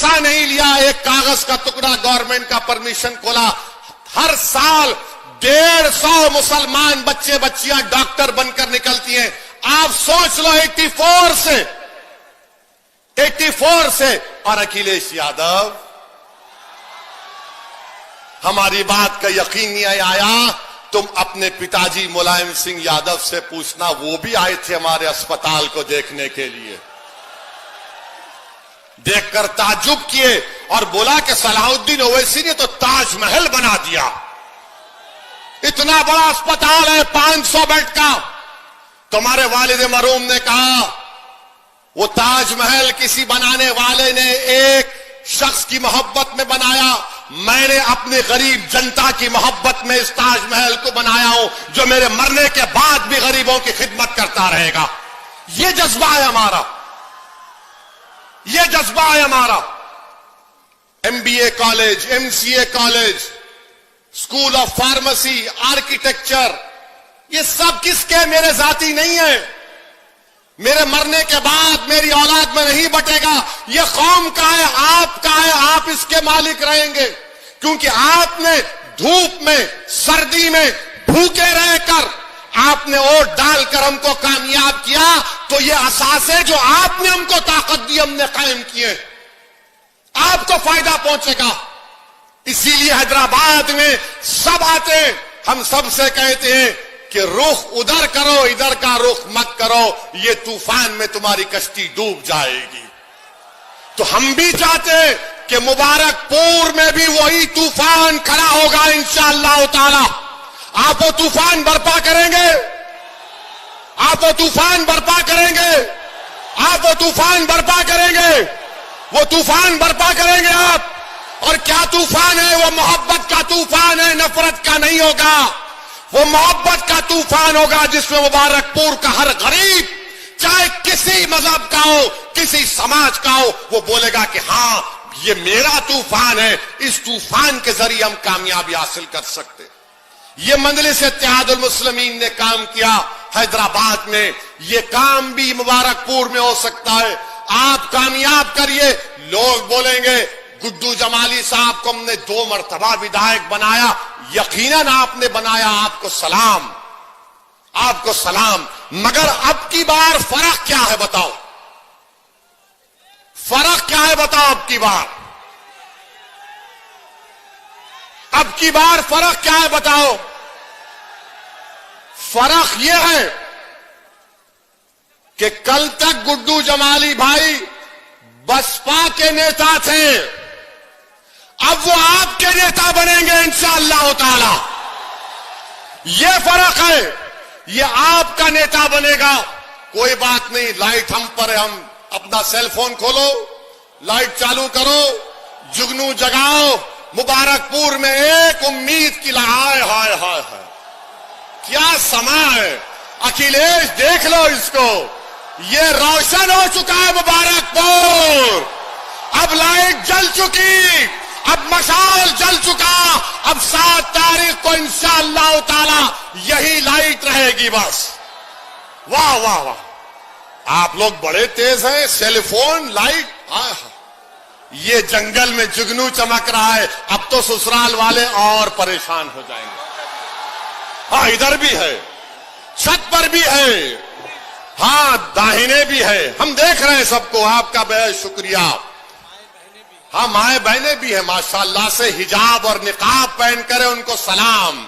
पैसा नहीं लिया, एक कागज का टुकड़ा गवर्नमेंट का परमिशन खोला। हर साल 150 मुसलमान बच्चे बच्चियां डॉक्टर बनकर निकलती हैं। आप सोच लो 84 से। और अखिलेश यादव, हमारी बात का यकीन नहीं आया, तुम अपने पिताजी मुलायम सिंह यादव से पूछना, वो भी आए थे हमारे अस्पताल को देखने के लिए। देखकर ताज्जुब किए और बोला कि सलाहुद्दीन ओवैसी ने तो ताजमहल बना दिया। इतना बड़ा अस्पताल है 500 बेड का। तुम्हारे वालिद मरूम ने कहा वो ताजमहल किसी बनाने वाले ने एक शख्स की मोहब्बत में बनाया, मैंने अपने गरीब जनता की मोहब्बत में इस ताजमहल को बनाया हूं, जो मेरे मरने के बाद भी गरीबों की खिदमत करता रहेगा। ये जज्बा है हमारा, ये जज्बा है हमारा। MBA college, MCA college, school of pharmacy, architecture, ये सब किसके? मेरे जाती नहीं है। मेरे मरने के बाद मेरी औलाद में नहीं बटेगा। ये कौम का है, आपका है, आप इसके मालिक रहेंगे। क्योंकि आपने धूप में, सर्दी में भूखे रहकर आपने वोट डालकर हमको कामयाब किया, तो ये असासे जो आपने हमको ताकत दी, हमने कायम किए, आपको फायदा पहुंचेगा। इसीलिए हैदराबाद में सब आते, हम सबसे कहते हैं कि रुख उधर करो, इधर का रुख मत करो, ये तूफान में तुम्हारी कश्ती डूब जाएगी। तो हम भी चाहते हैं कि मुबारकपुर में भी वही तूफान खड़ा होगा इंशाअल्लाह ताला। आप वो तूफान बर्पा करेंगे, आप वो तूफान बर्पा करेंगे, आप वो तूफान बर्पा करेंगे, वो तूफान बर्पा करेंगे आप। और क्या तूफान है? वो मोहब्बत का तूफान है, नफरत का नहीं होगा। वो मोहब्बत का तूफान होगा जिसमें मुबारकपुर का हर गरीब, चाहे किसी मजहब का हो, किसी समाज का हो, वो बोलेगा कि हां ये मेरा तूफान है, इस तूफान के जरिए हम कामयाबी हासिल कर सकते। ये मजलिस इत्तेहादुल मुस्लिमीन ने काम किया हैदराबाद में, ये काम भी मुबारकपुर में हो सकता है। आप कामयाब करिए। लोग बोलेंगे गुड्डू जमाली साहब को हमने 2 मरतबा विधायक बनाया, यकीनन आपने बनाया, आपको सलाम, आपको सलाम। मगर अब की बार फर्क क्या है बताओ? फर्क क्या है बताओ? अब की बार, अब की बार फर्क क्या है बताओ? फर्क यह है कि कल तक गुड्डू जमाली भाई बसपा के नेता थे, अब वो आपके नेता बनेंगे इंशाअल्लाह ताला। ये फर्क है, ये आपका नेता बनेगा। कोई बात नहीं, लाइट हम पर है, हम अपना सेल फोन खोलो, लाइट चालू करो, जुगनू जगाओ। मुबारकपुर में एक उम्मीद की लहाय, हाय हाय हाय, क्या समा है। अखिलेश देख लो इसको, ये रोशन हो चुका है मुबारकपुर। अब लाइट जल चुकी, अब मशाल जल चुका। अब 7 तारीख को इंशाअल्लाह ताला यही लाइट रहेगी बस। वाह वाह वाह, आप लोग बड़े तेज हैं। सेलफोन लाइट, ये जंगल में जुगनू चमक रहा है। अब तो ससुराल वाले और परेशान हो जाएंगे। हाँ, इधर भी है, छत पर भी है, हाँ दाहिने भी है, हम देख रहे हैं सबको। आपका बेहद शुक्रिया। हाँ, माए बहने भी है माशाअल्लाह से, हिजाब और निकाब पहन कर, उनको सलाम।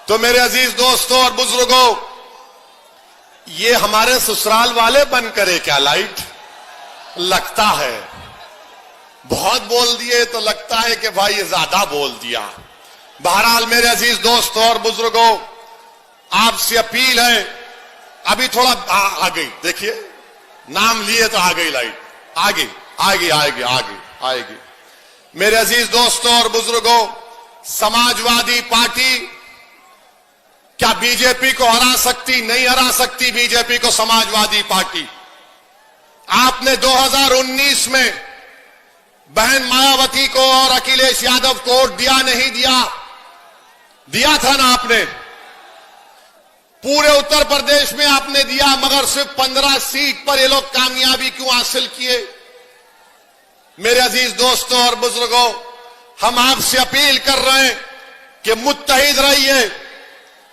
तो मेरे अजीज दोस्तों और बुजुर्गों, ये हमारे ससुराल वाले बन करे क्या लाइट? लगता है बहुत बोल दिए तो लगता है कि भाई ये ज्यादा बोल दिया। बहरहाल मेरे अजीज दोस्तों और बुजुर्गों, आपसे अपील है, अभी थोड़ा आ गई, देखिए नाम लिए तो आ गई लाइट, आगे आगे आएगी आगे आएगी। मेरे अजीज दोस्तों और बुजुर्गों, समाजवादी पार्टी क्या बीजेपी को हरा सकती? नहीं हरा सकती बीजेपी को समाजवादी पार्टी। आपने 2019 में बहन मायावती को और अखिलेश यादव को वोट दिया नहीं दिया? दिया था ना आपने। पूरे उत्तर प्रदेश में आपने दिया, मगर सिर्फ 15 सीट पर ये लोग कामयाबी क्यों हासिल किए? मेरे अजीज दोस्तों और बुजुर्गों, हम आपसे अपील कर रहे हैं कि मुत्तहिद रहिए,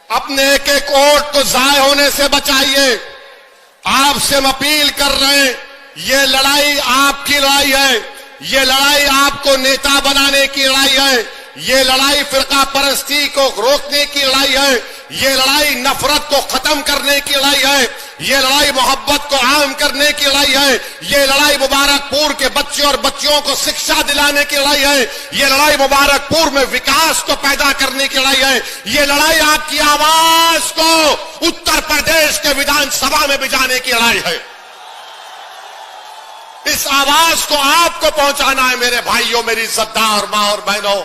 अपने एक एक वोट को जाय होने से बचाइए। आपसे हम अपील कर रहे हैं, ये लड़ाई आपकी लड़ाई है, ये लड़ाई आपको नेता बनाने की लड़ाई है, ये लड़ाई फिरका परस्ती को रोकने की लड़ाई है, ये लड़ाई नफरत को खत्म करने की लड़ाई है, ये लड़ाई मोहब्बत को आम करने की लड़ाई है, ये लड़ाई मुबारकपुर के बच्चे और बच्चियों को शिक्षा दिलाने की लड़ाई है, ये लड़ाई मुबारकपुर में विकास को पैदा करने की लड़ाई है, ये लड़ाई आपकी आवाज को उत्तर प्रदेश के विधानसभा में भिजाने की लड़ाई है। इस आवाज को आपको पहुंचाना है मेरे भाइयों, मेरी इज्जतदार मां और बहनों।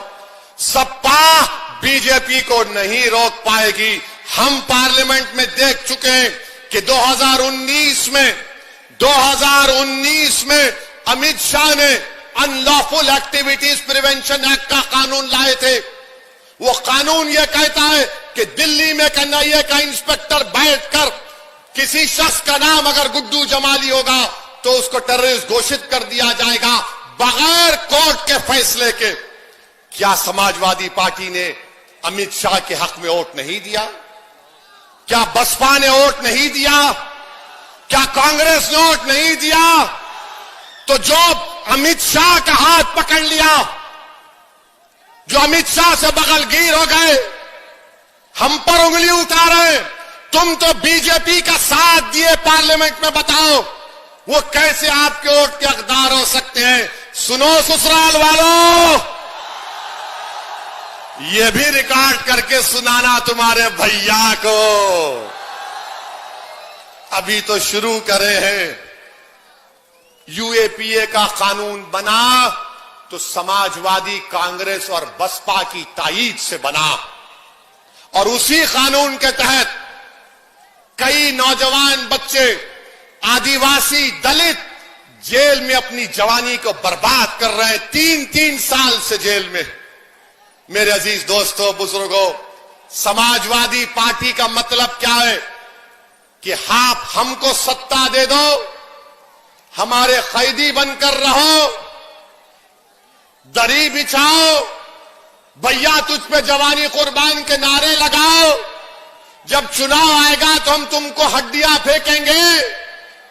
सपा बीजेपी को नहीं रोक पाएगी। हम पार्लियामेंट में देख चुके हैं कि 2019 में अमित शाह ने अनलॉफुल एक्टिविटीज प्रिवेंशन एक्ट का कानून लाए थे। वो कानून ये कहता है कि दिल्ली में एनआईए का इंस्पेक्टर बैठकर किसी शख्स का नाम अगर गुड्डू जमाली होगा तो उसको टेररिस्ट घोषित कर दिया जाएगा बगैर कोर्ट के फैसले के। क्या समाजवादी पार्टी ने अमित शाह के हक में वोट नहीं दिया? क्या बसपा ने वोट नहीं दिया? क्या कांग्रेस ने वोट नहीं दिया? तो जो अमित शाह का हाथ पकड़ लिया, जो अमित शाह से बगलगीर हो गए, हम पर उंगली उठा रहे, तुम तो बीजेपी का साथ दिए पार्लियामेंट में, बताओ वो कैसे आपके वोट के हकदार हो सकते हैं? सुनो ससुराल वालों, ये भी रिकॉर्ड करके सुनाना तुम्हारे भैया को। अभी तो शुरू करे हैं। यूएपीए का कानून बना तो समाजवादी कांग्रेस और बसपा की ताईद से बना, और उसी कानून के तहत कई नौजवान बच्चे, आदिवासी, दलित जेल में अपनी जवानी को बर्बाद कर रहे हैं, 3-3 साल से जेल में। मेरे अजीज दोस्तों, बुजुर्गों, समाजवादी पार्टी का मतलब क्या है कि आप हमको सत्ता दे दो, हमारे कैदी बनकर रहो, दरी बिछाओ, भैया तुझ पे जवानी कुर्बान के नारे लगाओ, जब चुनाव आएगा तो हम तुमको हड्डियां फेंकेंगे,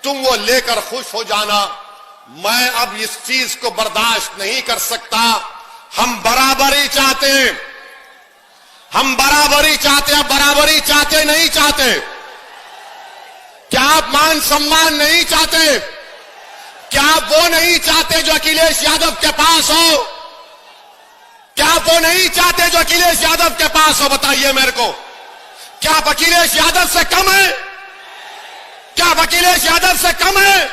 तुम वो लेकर खुश हो जाना। मैं अब इस चीज को बर्दाश्त नहीं कर सकता। हम बराबरी चाहते हैं, हम बराबरी चाहते हैं, बराबरी चाहते नहीं चाहते? क्या आप मान सम्मान नहीं चाहते? क्या आप वो नहीं चाहते जो अखिलेश यादव के पास हो? क्या आप वो नहीं चाहते जो अखिलेश यादव के पास हो? बताइए मेरे को, क्या आप अखिलेश यादव से कम है? क्या आप अखिलेश यादव से कम है?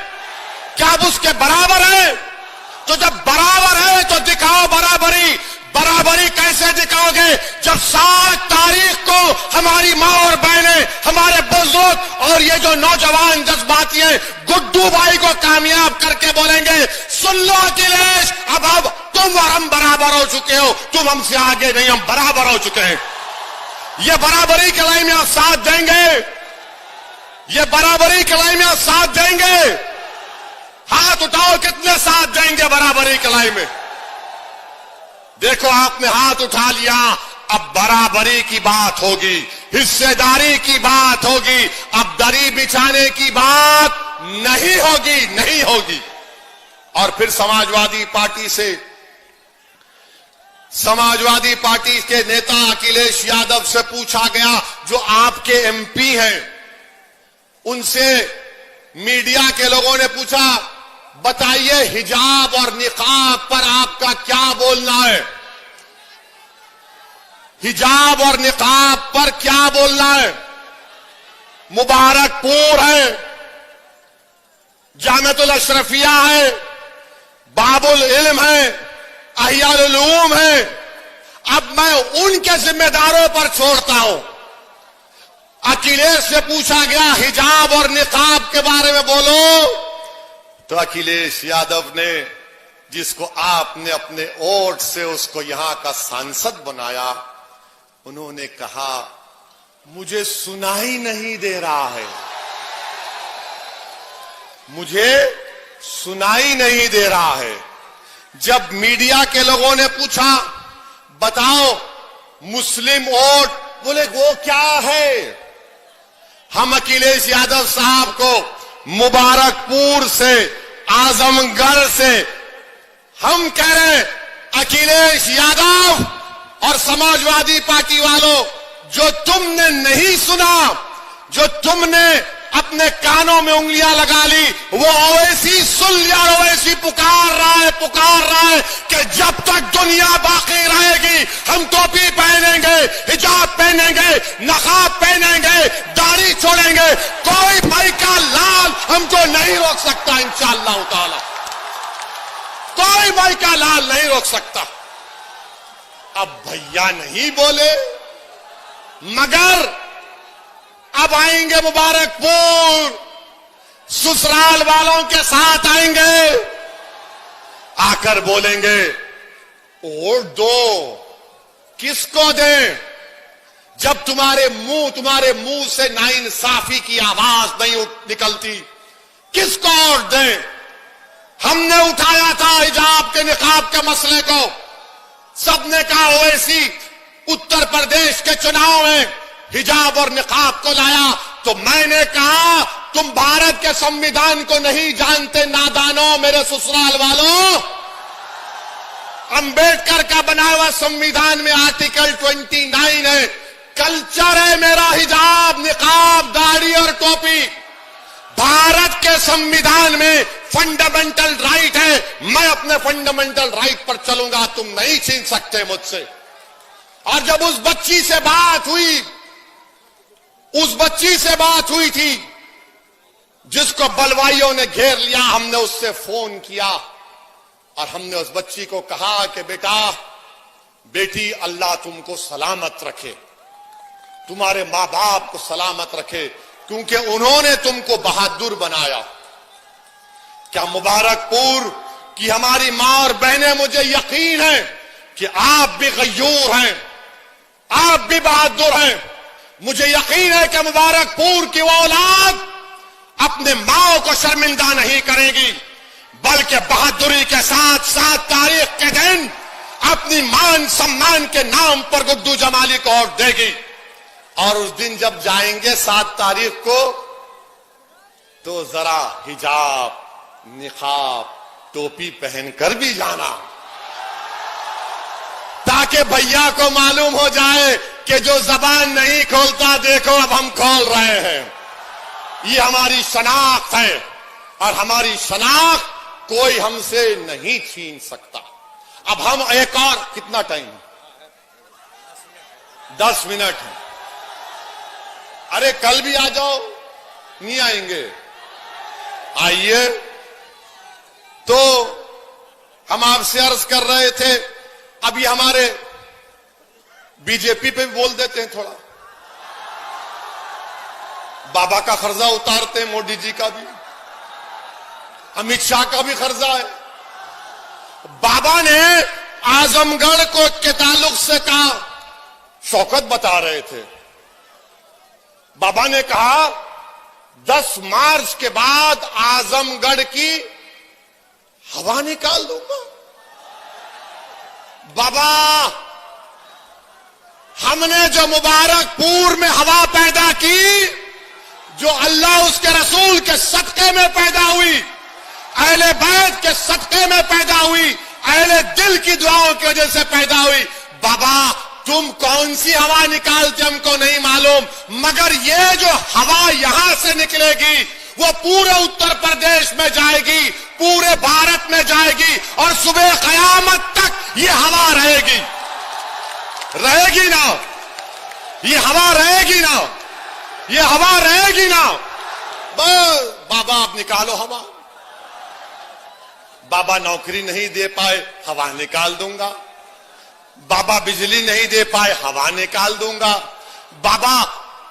क्या आप उसके बराबर है? तो जब बराबर है तो दिखाओ बराबरी। बराबरी कैसे दिखाओगे जब 7 तारीख को हमारी मां और बहनें, हमारे बुजुर्ग और ये जो नौजवान जज्बाती हैं, गुड्डू भाई को कामयाब करके बोलेंगे, सुन लो अखिलेश, अब तुम और हम बराबर हो चुके हो, तुम हमसे आगे नहीं, हम बराबर हो चुके हैं। ये बराबरी की लड़ाई में आप साथ देंगे? ये बराबरी की लड़ाई में आप साथ देंगे? हाथ उठाओ, कितने साथ देंगे बराबरी की लड़ाई में? देखो, आपने हाथ उठा लिया, अब बराबरी की बात होगी, हिस्सेदारी की बात होगी, अब दरी बिछाने की बात नहीं होगी, नहीं होगी। और फिर समाजवादी पार्टी के नेता अखिलेश यादव से पूछा गया, जो आपके एमपी हैं, उनसे मीडिया के लोगों ने पूछा, बताइए हिजाब और निकाब पर आपका क्या बोलना है? हिजाब और निकाब पर क्या बोलना है? मुबारकपुर है, जामिअतुल अशरफिया है, बाबुल इल्म है, अहियाल उलूम है। अब मैं उनके जिम्मेदारों पर छोड़ता हूं। अखिलेश से पूछा गया हिजाब और निकाब के बारे में बोलो, तो अखिलेश यादव ने, जिसको आपने अपने वोट से उसको यहां का सांसद बनाया, उन्होंने कहा, मुझे सुनाई नहीं दे रहा है, मुझे सुनाई नहीं दे रहा है। जब मीडिया के लोगों ने पूछा बताओ मुस्लिम वोट, बोले वो क्या है। हम अखिलेश यादव साहब को मुबारकपुर से, आजमगढ़ से हम कह रहे अखिलेश यादव और समाजवादी पार्टी वालों, जो तुमने नहीं सुना, जो तुमने अपने कानों में उंगलियां लगा ली, वो ओवैसी सुन लिया। ओवैसी पुकार रहा है कि जब तक दुनिया बाकी रहेगी हम टोपी पहनेंगे, हिजाब पहनेंगे, नकाब पहनेंगे, दाढ़ी छोड़ेंगे, कोई भाई का लाल हमको नहीं रोक सकता। इंशाअल्लाह ताला कोई भाई का लाल नहीं रोक सकता। अब भैया नहीं बोले, मगर अब आएंगे मुबारकपुर, ससुराल वालों के साथ आएंगे, आकर बोलेंगे वोट दो। किसको दें जब तुम्हारे मुंह से नाइंसाफी की आवाज नहीं निकलती? किसको वोट दें? हमने उठाया था हिजाब के, निकाब के मसले को, सबने कहा ओवैसी उत्तर प्रदेश के चुनाव में हिजाब और निकाब को लाया, तो मैंने कहा तुम भारत के संविधान को नहीं जानते नादानों, मेरे ससुराल वालों। अंबेडकर का बनाया हुआ संविधान में आर्टिकल 29 है, कल्चर है मेरा हिजाब, निकाब, दाढ़ी और टोपी। भारत के संविधान में फंडामेंटल राइट है, मैं अपने फंडामेंटल राइट पर चलूंगा, तुम नहीं छीन सकते मुझसे। और जब उस बच्ची से बात हुई थी जिसको बलवाइयों ने घेर लिया, हमने उससे फोन किया और हमने उस बच्ची को कहा कि बेटी अल्लाह तुमको सलामत रखे, तुम्हारे मां बाप को सलामत रखे, क्योंकि उन्होंने तुमको बहादुर बनाया। क्या मुबारकपुर की हमारी मां और बहनें, मुझे यकीन है कि आप भी गयूर हैं, आप भी बहादुर हैं। मुझे यकीन है कि मुबारकपुर की वो औलाद अपने माओ को शर्मिंदा नहीं करेगी, बल्कि बहादुरी के साथ 7 तारीख के दिन अपनी मान सम्मान के नाम पर गुड्डू जमाली को वोट देगी। और उस दिन जब जाएंगे 7 तारीख को, तो जरा हिजाब, निकाब, टोपी पहनकर भी जाना, ताकि भैया को मालूम हो जाए कि जो जबान नहीं खोलता, देखो अब हम खोल रहे हैं। ये हमारी शनाख्त है और हमारी शनाख्त कोई हमसे नहीं छीन सकता। अब हम एक और, कितना टाइम? 10 मिनट है। अरे कल भी आ जाओ, नहीं आएंगे? आइए। तो हम आपसे अर्ज कर रहे थे, अभी हमारे बीजेपी पे भी बोल देते हैं थोड़ा, बाबा का खर्जा उतारते हैं, मोदी जी का भी, अमित शाह का भी खर्जा है। बाबा ने आजमगढ़ को के ताल्लुक से कहा, शौकत बता रहे थे, बाबा ने कहा 10 मार्च के बाद आजमगढ़ की हवा निकाल दूंगा। बाबा, हमने जो मुबारकपुर में हवा पैदा की, जो अल्लाह उसके रसूल के सदके में पैदा हुई, अहले बैत के सदके में पैदा हुई, अहले दिल की दुआओं की वजह से पैदा हुई। बाबा, तुम कौन सी हवा निकालते हमको नहीं मालूम, मगर ये जो हवा यहां से निकलेगी वो पूरे उत्तर प्रदेश में जाएगी, पूरे भारत में जाएगी, और सुबह कयामत तक ये हवा रहेगी। रहेगी ना? ये हवा रहेगी ना? ये हवा रहेगी ना? बस बाबा आप निकालो हवा। बाबा नौकरी नहीं दे पाए, हवा निकाल दूंगा। बाबा बिजली नहीं दे पाए, हवा निकाल दूंगा। बाबा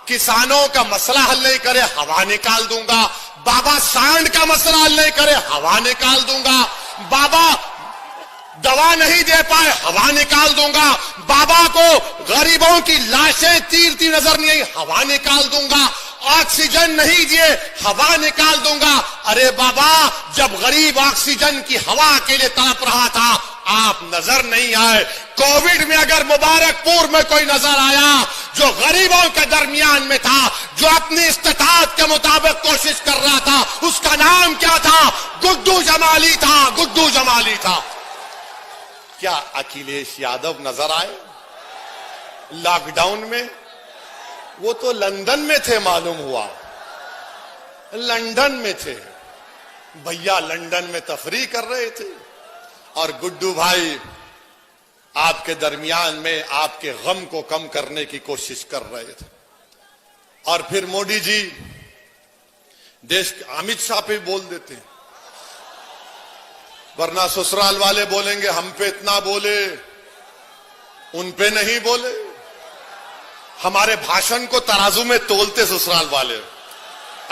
किसानों का मसला हल नहीं करे, हवा निकाल दूंगा। बाबा सांड का मसला हल नहीं करे, हवा निकाल दूंगा। बाबा दवा नहीं दे पाए, हवा निकाल दूंगा। बाबा को गरीबों की लाशें तीरती नजर नहीं आई, हवा निकाल दूंगा। ऑक्सीजन नहीं दिए, हवा निकाल दूंगा। अरे बाबा, जब गरीब ऑक्सीजन की हवा के लिए तड़प रहा था, आप नजर नहीं आए। कोविड में अगर मुबारकपुर में कोई नजर आया जो गरीबों के दरमियान में था, जो अपनी इस्तिताअत के मुताबिक कोशिश कर रहा था, उसका नाम क्या था? गुड्डू जमाली था, गुड्डू जमाली था। क्या अखिलेश यादव नजर आए लॉकडाउन में? वो तो लंदन में थे, मालूम हुआ लंदन में थे भैया, लंदन में तफरीह कर रहे थे और गुड्डू भाई आपके दरमियान में आपके गम को कम करने की कोशिश कर रहे थे। और फिर मोदी जी देश अमित शाह पे बोल देते हैं, वरना ससुराल वाले बोलेंगे हम पे इतना बोले, उन पे नहीं बोले। हमारे भाषण को तराजू में तोलते ससुराल वाले,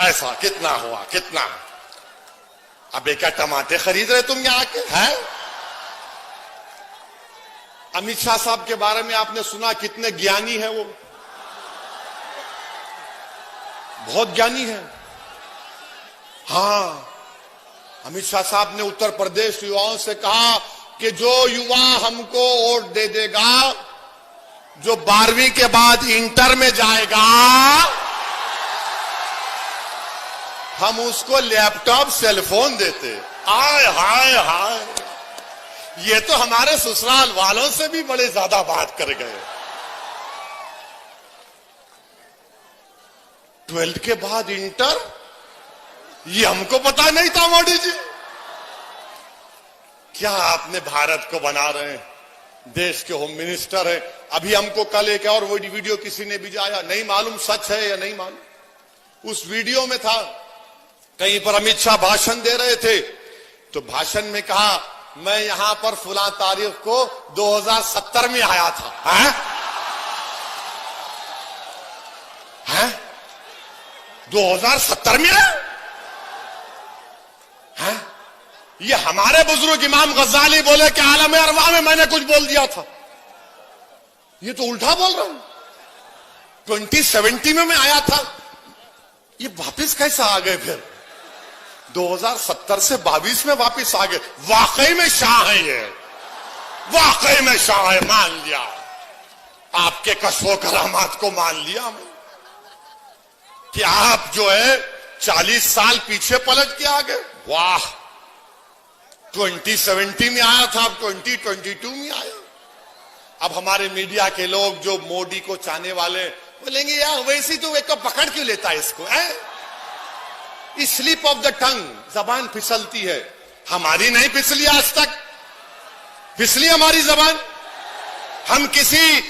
ऐसा कितना हुआ कितना। अबे क्या टमाटे खरीद रहे तुम यहां के हैं? अमित शाह साहब के बारे में आपने सुना, कितने ज्ञानी है वो, बहुत ज्ञानी है। हाँ, अमित शाह साहब ने उत्तर प्रदेश युवाओं से कहा कि जो युवा हमको वोट दे देगा, जो 12वीं के बाद इंटर में जाएगा, हम उसको लैपटॉप सेलफोन देते। हाय हाय हाय, ये तो हमारे ससुराल वालों से भी बड़े ज्यादा बात कर गए। 12th के बाद इंटर, ये हमको पता नहीं था मोदी जी। क्या आपने भारत को बना रहे हैं, देश के होम मिनिस्टर है। अभी हमको कल एक और वीडियो किसी ने भेजा, नहीं मालूम सच है या नहीं मालूम। उस वीडियो में था, कहीं पर अमित शाह भाषण दे रहे थे, तो भाषण में कहा मैं यहां पर फुला तारीख को 2070 में आया था। हैं? 2070 में है? ये हमारे बुजुर्ग इमाम गजाली बोले कि आलम अरवा में मैंने कुछ बोल दिया था, ये तो उल्टा बोल रहा हूं। 2070 में मैं आया था, ये वापस कैसा आ गए? फिर 2070 से 22 में वापस आ गए। वाकई में शाह है ये, वाकई में शाह है, मान लिया। आपके कस्बों करामात को मान लिया मैं कि आप जो है 40 साल पीछे पलट के आ गए। वाह, 2070 में आया था, अब 2022 में आया। अब हमारे मीडिया के लोग जो मोदी को चाहने वाले बोलेंगे यार वैसे तो एक को पकड़ क्यों लेता है इसको, स्लिप ऑफ द टंग, जबान फिसलती है। हमारी नहीं फिसली आज तक, फिसली हमारी जबान। हम किसी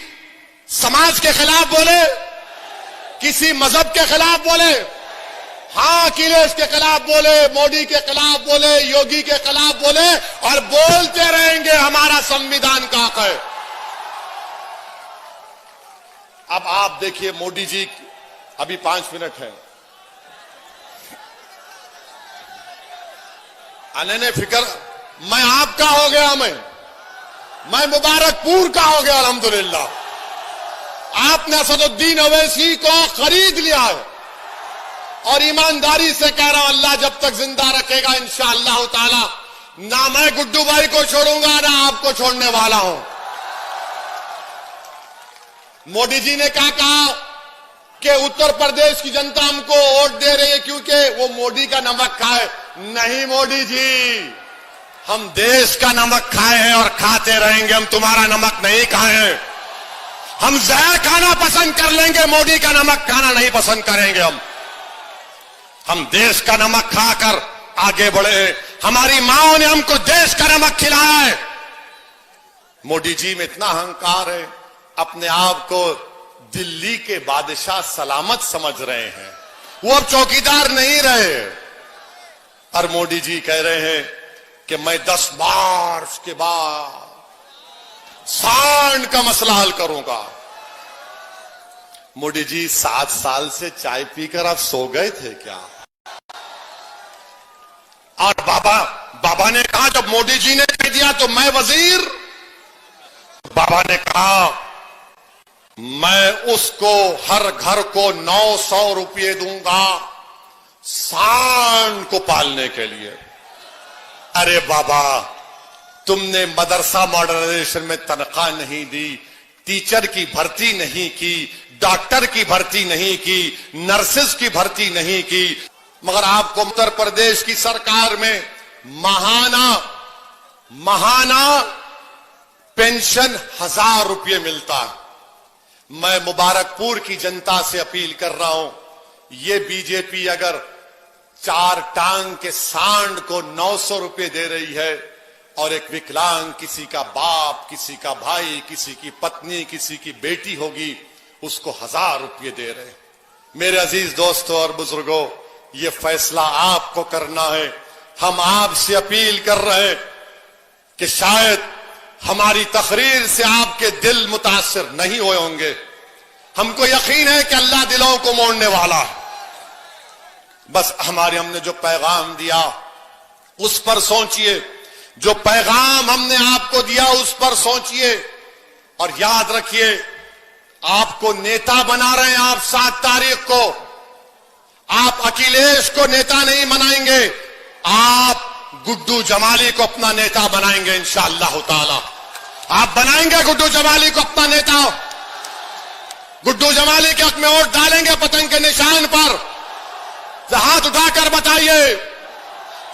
समाज के खिलाफ बोले, किसी मजहब के खिलाफ बोले, हाँ अखिलेश के खिलाफ बोले, मोदी के खिलाफ बोले, योगी के खिलाफ बोले और बोलते रहेंगे। हमारा संविधान का हक है। अब आप देखिए मोदी जी, अभी 5 मिनट है, अने फिक्र मैं आपका हो गया, मैं मुबारकपुर का हो गया अल्हम्दुलिल्लाह। आपने असदुद्दीन ओवैसी को खरीद लिया है और ईमानदारी से कह रहा हूं, अल्लाह जब तक जिंदा रखेगा इंशाअल्लाह ताला, ना मैं गुड्डू भाई को छोड़ूंगा ना आपको छोड़ने वाला हूं। मोदी जी ने क्या कहा कि उत्तर प्रदेश की जनता हमको वोट दे रही है क्योंकि वो मोदी का नमक खाए। नहीं मोदी जी, हम देश का नमक खाए हैं और खाते रहेंगे, हम तुम्हारा नमक नहीं खाए। हम जहर खाना पसंद कर लेंगे, मोदी का नमक खाना नहीं पसंद करेंगे। हम देश का नमक खाकर आगे बढ़े। हमारी माओं ने हमको देश का नमक खिलाया है। मोदी जी में इतना अहंकार है, अपने आप को दिल्ली के बादशाह सलामत समझ रहे हैं। वो अब चौकीदार नहीं रहे। और मोदी जी कह रहे हैं कि मैं 10 मार्च के बाद सांड का मसला हल करूंगा। मोदी जी 7 साल से चाय पीकर आप सो गए थे क्या? और बाबा ने कहा, जब मोदी जी ने कह दिया तो मैं वजीर, बाबा ने कहा मैं उसको हर घर को 900 रुपये दूंगा सांड को पालने के लिए। अरे बाबा, तुमने मदरसा मॉडर्नाइजेशन में तनख्वाह नहीं दी, टीचर की भर्ती नहीं की, डॉक्टर की भर्ती नहीं की, नर्सेज की भर्ती नहीं की, मगर आपको उत्तर प्रदेश की सरकार में महाना पेंशन 1000 रुपये मिलता है। मैं मुबारकपुर की जनता से अपील कर रहा हूं, ये बीजेपी अगर 4 टांग के सांड को 900 रुपये दे रही है और एक विकलांग, किसी का बाप, किसी का भाई, किसी की पत्नी, किसी की बेटी होगी, उसको 1000 रुपये दे रहे। मेरे अजीज दोस्तों और बुजुर्गों, ये फैसला आपको करना है। हम आपसे अपील कर रहे हैं कि शायद हमारी तकरीर से आपके दिल मुतासिर नहीं हुए होंगे। हमको यकीन है कि अल्लाह दिलों को मोड़ने वाला है। बस हमने जो पैगाम दिया उस पर सोचिए, जो पैगाम हमने आपको दिया उस पर सोचिए, और याद रखिए, आपको नेता बना रहे हैं आप 7 तारीख को। आप अखिलेश को नेता नहीं बनाएंगे, आप गुड्डू जमाली को अपना नेता बनाएंगे इंशाअल्लाह ताला। आप बनाएंगे गुड्डू जमाली को अपना नेता। गुड्डू जमाली के हक में वोट डालेंगे पतंग के निशान पर। हाथ उठाकर बताइए।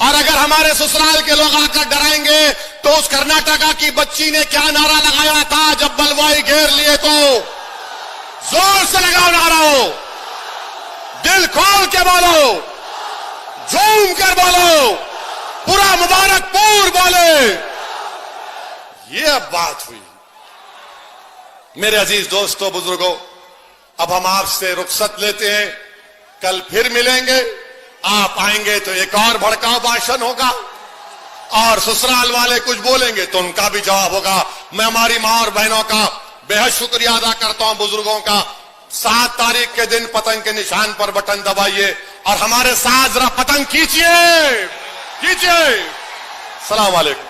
और अगर हमारे ससुराल के लोग आकर डराएंगे तो उस कर्नाटका की बच्ची ने क्या नारा लगाया था जब बलवाई घेर लिए, तो जोर से लगाओ नारा हो, दिल खोल के बोलो, झूम कर बोलो, पूरा मुबारकपुर बोले। ये अब बात हुई। मेरे अजीज दोस्तों बुजुर्गों, अब हम आपसे रुखसत लेते हैं। कल फिर मिलेंगे। आप आएंगे तो एक और भड़काऊ भाषण होगा, और ससुराल वाले कुछ बोलेंगे तो उनका भी जवाब होगा। मैं हमारी मां और बहनों का बेहद शुक्रिया अदा करता हूं, बुजुर्गों का। 7 तारीख के दिन पतंग के निशान पर बटन दबाइए और हमारे साथ जरा पतंग खींचिए। सलाम वालेकुम।